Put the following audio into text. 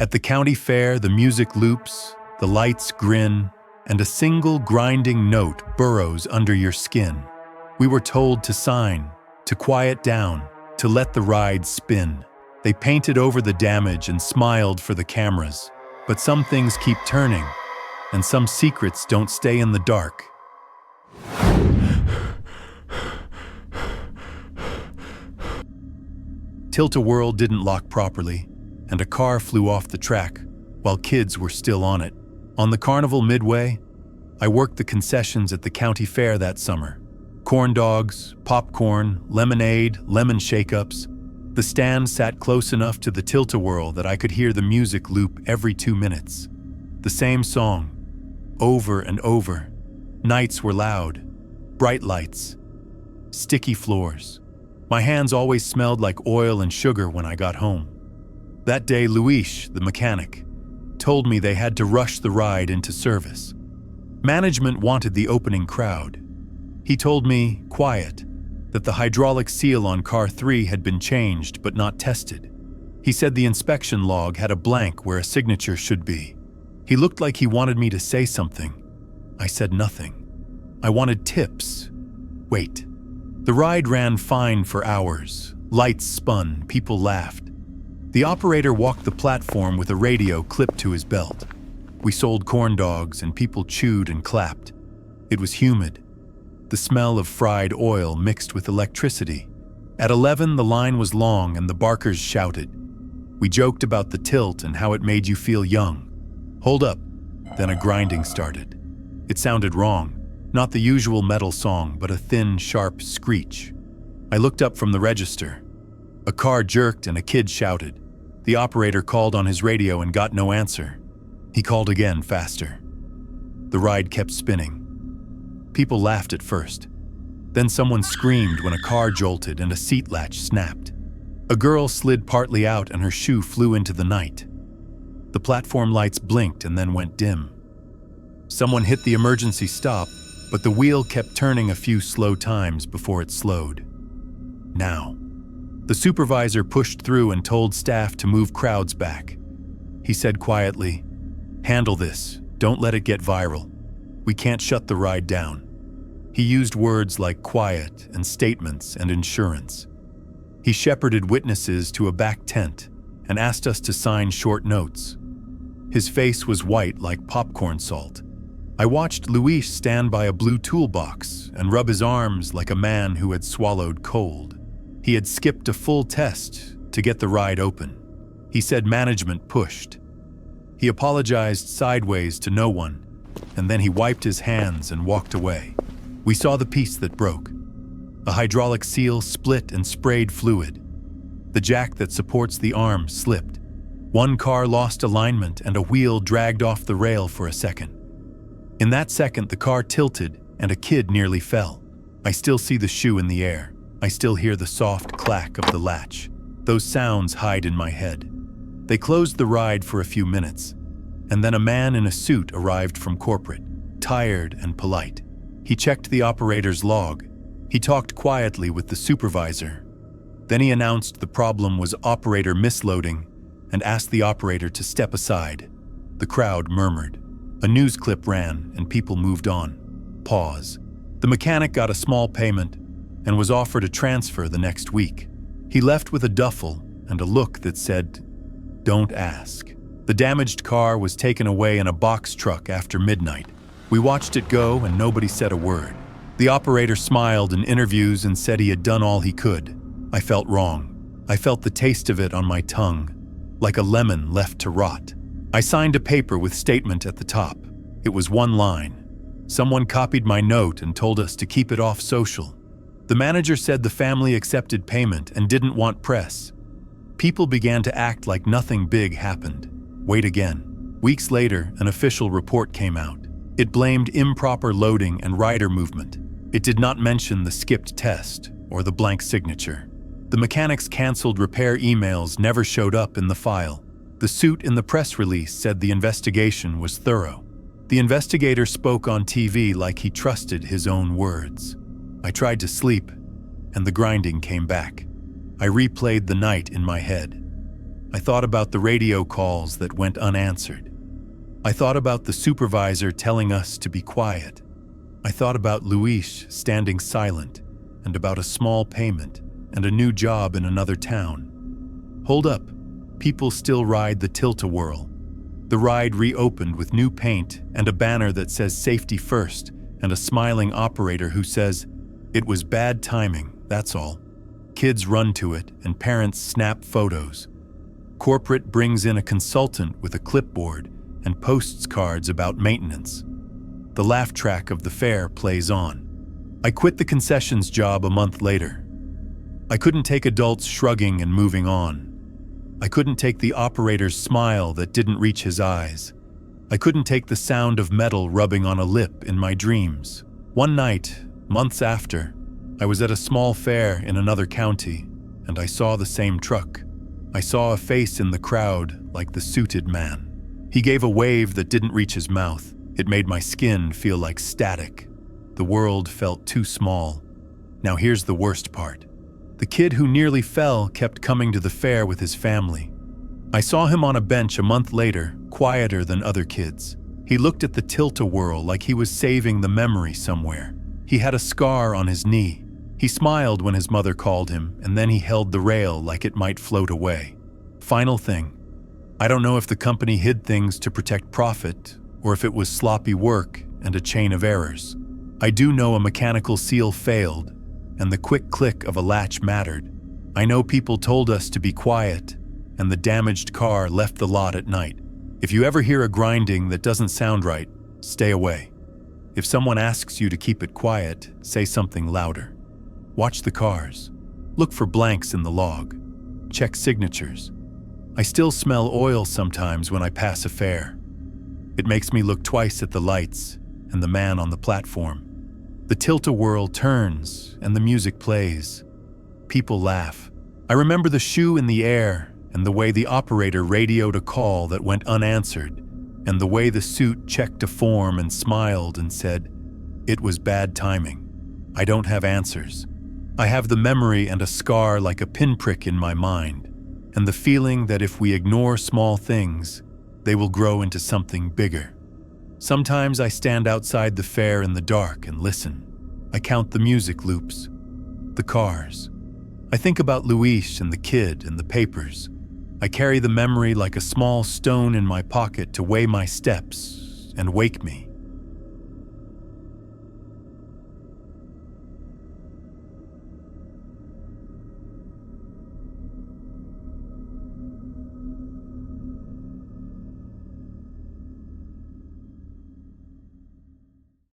At the county fair, the music loops, the lights grin, and a single grinding note burrows under your skin. We were told to sign, to quiet down, to let the ride spin. They painted over the damage and smiled for the cameras. But some things keep turning, and some secrets don't stay in the dark. Tilt-A-Whirl didn't lock properly, and a car flew off the track while kids were still on it. On the Carnival midway, I worked the concessions at the county fair that summer. Corn dogs, popcorn, lemonade, lemon shake-ups. The stand sat close enough to the Tilt-A-Whirl that I could hear the music loop every 2 minutes. The same song, over and over. Nights were loud, bright lights, sticky floors. My hands always smelled like oil and sugar when I got home. That day, Luis, the mechanic, told me they had to rush the ride into service. Management wanted the opening crowd. He told me, quiet, that the hydraulic seal on car 3 had been changed but not tested. He said the inspection log had a blank where a signature should be. He looked like he wanted me to say something. I said nothing. I wanted tips. Wait. The ride ran fine for hours. Lights spun, people laughed. The operator walked the platform with a radio clipped to his belt. We sold corn dogs and people chewed and clapped. It was humid. The smell of fried oil mixed with electricity. At 11, the line was long and the barkers shouted. We joked about the tilt and how it made you feel young. Hold up. Then a grinding started. It sounded wrong. Not the usual metal song, but a thin, sharp screech. I looked up from the register. A car jerked and a kid shouted. The operator called on his radio and got no answer. He called again, faster. The ride kept spinning. People laughed at first. Then someone screamed when a car jolted and a seat latch snapped. A girl slid partly out and her shoe flew into the night. The platform lights blinked and then went dim. Someone hit the emergency stop, but the wheel kept turning a few slow times before it slowed. Now. The supervisor pushed through and told staff to move crowds back. He said quietly, "Handle this, don't let it get viral. We can't shut the ride down." He used words like quiet and statements and insurance. He shepherded witnesses to a back tent and asked us to sign short notes. His face was white like popcorn salt. I watched Luis stand by a blue toolbox and rub his arms like a man who had swallowed cold. He had skipped a full test to get the ride open. He said management pushed. He apologized sideways to no one, and then he wiped his hands and walked away. We saw the piece that broke. A hydraulic seal split and sprayed fluid. The jack that supports the arm slipped. One car lost alignment and a wheel dragged off the rail for a second. In that second, the car tilted and a kid nearly fell. I still see the shoe in the air. I still hear the soft clack of the latch. Those sounds hide in my head. They closed the ride for a few minutes, and then a man in a suit arrived from corporate, tired and polite. He checked the operator's log. He talked quietly with the supervisor. Then he announced the problem was operator misloading and asked the operator to step aside. The crowd murmured. A news clip ran and people moved on. Pause. The mechanic got a small payment and was offered a transfer the next week. He left with a duffel and a look that said, "Don't ask." The damaged car was taken away in a box truck after midnight. We watched it go and nobody said a word. The operator smiled in interviews and said he had done all he could. I felt wrong. I felt the taste of it on my tongue, like a lemon left to rot. I signed a paper with statement at the top. It was one line. Someone copied my note and told us to keep it off social. The manager said the family accepted payment and didn't want press. People began to act like nothing big happened. Wait again. Weeks later, an official report came out. It blamed improper loading and rider movement. It did not mention the skipped test or the blank signature. The mechanics canceled repair emails never showed up in the file. The suit in the press release said the investigation was thorough. The investigator spoke on TV like he trusted his own words. I tried to sleep, and the grinding came back. I replayed the night in my head. I thought about the radio calls that went unanswered. I thought about the supervisor telling us to be quiet. I thought about Luis standing silent, and about a small payment and a new job in another town. Hold up, people still ride the Tilt-A-Whirl. The ride reopened with new paint and a banner that says safety first and a smiling operator who says, "It was bad timing, that's all." Kids run to it and parents snap photos. Corporate brings in a consultant with a clipboard and posts cards about maintenance. The laugh track of the fair plays on. I quit the concessions job a month later. I couldn't take adults shrugging and moving on. I couldn't take the operator's smile that didn't reach his eyes. I couldn't take the sound of metal rubbing on a lip in my dreams. One night, months after, I was at a small fair in another county, and I saw the same truck. I saw a face in the crowd like the suited man. He gave a wave that didn't reach his mouth. It made my skin feel like static. The world felt too small. Now here's the worst part. The kid who nearly fell kept coming to the fair with his family. I saw him on a bench a month later, quieter than other kids. He looked at the Tilt-A-Whirl like he was saving the memory somewhere. He had a scar on his knee. He smiled when his mother called him, and then he held the rail like it might float away. Final thing. I don't know if the company hid things to protect profit, or if it was sloppy work and a chain of errors. I do know a mechanical seal failed, and the quick click of a latch mattered. I know people told us to be quiet, and the damaged car left the lot at night. If you ever hear a grinding that doesn't sound right, stay away. If someone asks you to keep it quiet, say something louder. Watch the cars. Look for blanks in the log. Check signatures. I still smell oil sometimes when I pass a fair. It makes me look twice at the lights and the man on the platform. The Tilt-A-Whirl turns and the music plays. People laugh. I remember the shoe in the air and the way the operator radioed a call that went unanswered, and the way the suit checked a form and smiled and said, "It was bad timing. I don't have answers." I have the memory and a scar like a pinprick in my mind, and the feeling that if we ignore small things, they will grow into something bigger. Sometimes I stand outside the fair in the dark and listen. I count the music loops, the cars. I think about Luis and the kid and the papers. I carry the memory like a small stone in my pocket to weigh my steps and wake me.